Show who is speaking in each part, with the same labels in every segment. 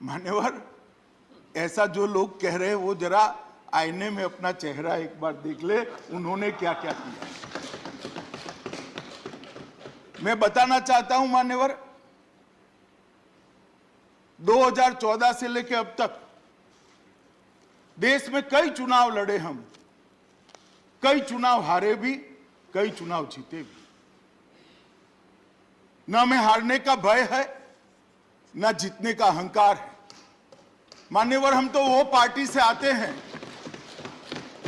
Speaker 1: मान्यवर, ऐसा जो लोग कह रहे हैं वो जरा आईने में अपना चेहरा एक बार देख ले, उन्होंने क्या क्या किया। मैं बताना चाहता हूं मान्यवर, 2014 से लेकर अब तक देश में कई चुनाव लड़े हम, कई चुनाव हारे भी, कई चुनाव जीते भी। न हमें हारने का भय है, न जीतने का अहंकार है। मान्यवर, हम तो वो पार्टी से आते हैं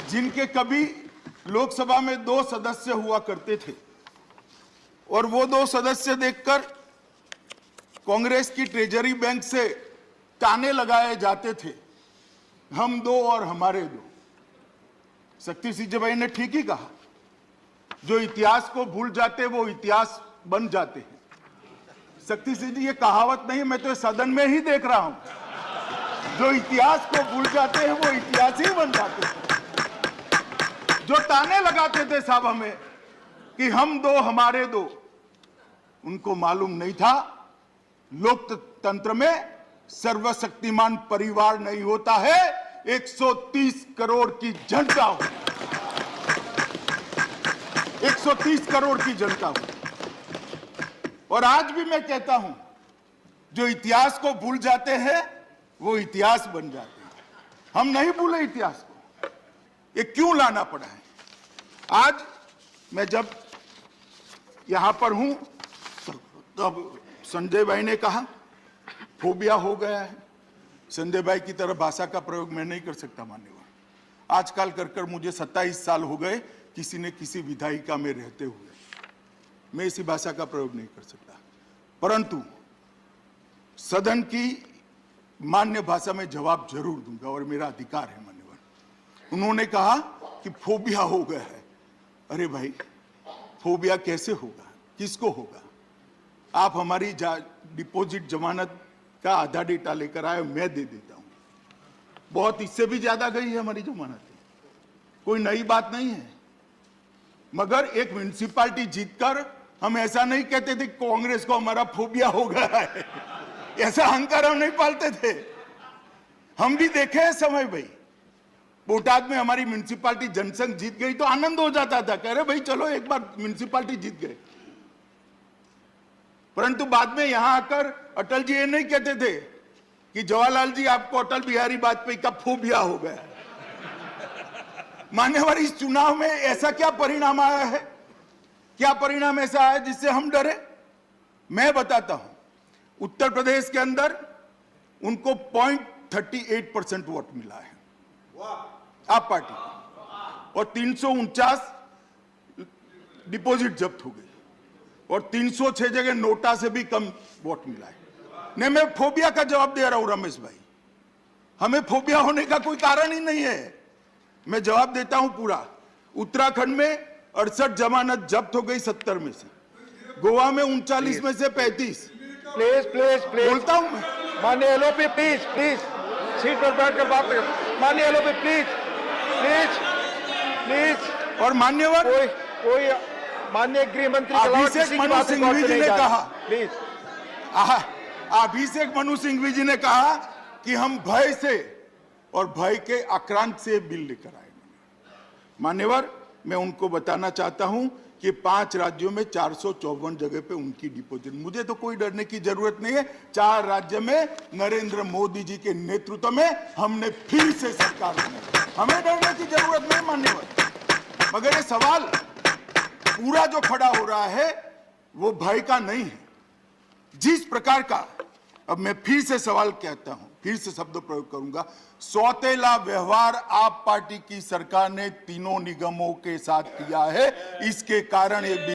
Speaker 1: जिनके कभी लोकसभा में 2 सदस्य हुआ करते थे, और वो 2 सदस्य देखकर कांग्रेस की ट्रेजरी बैंक से ताने लगाए जाते थे, हम 2 और हमारे 2। शक्ति सिंह भाई ने ठीक ही कहा, जो इतिहास को भूल जाते वो इतिहास बन जाते हैं। शक्ति सिंह जी, ये कहावत नहीं, मैं तो सदन में ही देख रहा हूं, जो इतिहास को भूल जाते हैं वो इतिहास ही बन जाते हैं। जो ताने लगाते थे साहब हमें कि हम 2 हमारे 2, उनको मालूम नहीं था लोकतंत्र में सर्वशक्तिमान परिवार नहीं होता है, 130 करोड़ की जनता हो, 130 करोड़ की जनता हो। और आज भी मैं कहता हूं, जो इतिहास को भूल जाते हैं वो इतिहास बन जाते हैं। हम नहीं भूले इतिहास को, ये क्यों लाना पड़ा है। आज मैं जब यहां पर हूं तब संजय भाई ने कहा फोबिया हो गया है। संजय भाई की तरह भाषा का प्रयोग मैं नहीं कर सकता मान्यवर। आजकल कर मुझे 27 साल हो गए किसी न किसी विधायिका में रहते हुए, मैं इसी भाषा का प्रयोग नहीं कर सकता, परंतु सदन की मान्य भाषा में जवाब जरूर दूंगा और मेरा अधिकार है मान्यवर। उन्होंने कहा कि फोबिया हो गया है। अरे भाई, फोबिया कैसे होगा, किसको होगा। आप हमारी डिपॉजिट जमानत का आधा डेटा लेकर आए, मैं दे देता हूं। बहुत इससे भी ज्यादा गई है हमारी जमानत, कोई नई बात नहीं है। मगर एक म्युनिसिपैलिटी जीतकर हम ऐसा नहीं कहते थे कांग्रेस को हमारा फोबिया हो गया है, ऐसा अहंकार हम नहीं पालते थे। हम भी देखे हैं समय भाई, बोटाद में हमारी म्युनिसिपैलिटी जनसंघ जीत गई तो आनंद हो जाता था, कह रहे भाई चलो एक बार म्युनिसिपैलिटी जीत गए। परंतु बाद में यहां आकर अटल जी ये नहीं कहते थे कि जवाहरलाल जी आपको अटल बिहारी वाजपेयी का फोबिया हो गया। मान्यवर, इस चुनाव में ऐसा क्या परिणाम आया है, क्या परिणाम ऐसा आया जिससे हम डरे। मैं बताता हूं, उत्तर प्रदेश के अंदर उनको 0.38% वोट मिला है आप पार्टी को, और 349 डिपॉजिट जब्त हो गई, और 306 जगह नोटा से भी कम वोट मिला है। नहीं, मैं फोबिया का जवाब दे रहा हूं रमेश भाई, हमें फोबिया होने का कोई कारण ही नहीं है। मैं जवाब देता हूं पूरा। उत्तराखंड में 68 जमानत जब्त हो गई 70 में से, गोवा में 39 में से 35।
Speaker 2: प्लीज प्लीज प्लीज
Speaker 1: बोलता हूं मैं,
Speaker 2: माननीय एलओपी प्लीज प्लीज सीट पर बैठकर बात करें। माननीय एलओपी प्लीज प्लीज प्लीज।
Speaker 1: और मान्यवर,
Speaker 2: कोई माननीय गृह मंत्री
Speaker 1: अभिषेक मनु सिंघवी जी ने कहा,
Speaker 2: प्लीज,
Speaker 1: अभिषेक मनु सिंघवी जी ने कहा कि हम भय से और भय के आक्रांत से बिल लेकर आए। मान्यवर, मैं उनको बताना चाहता हूं कि 5 राज्यों में 454 जगह पे उनकी डिपॉजिट, मुझे तो कोई डरने की जरूरत नहीं है। 4 राज्य में नरेंद्र मोदी जी के नेतृत्व में हमने फिर से सरकार बनाई, हमें डरने की जरूरत नहीं मान्यवर। मगर ये सवाल पूरा जो खड़ा हो रहा है वो भय का नहीं है, जिस प्रकार का, अब मैं फिर से सवाल कहता हूं, फिर से शब्द प्रयोग करूंगा, सौतेला व्यवहार आप पार्टी की सरकार ने तीनों निगमों के साथ किया है। इसके कारण एक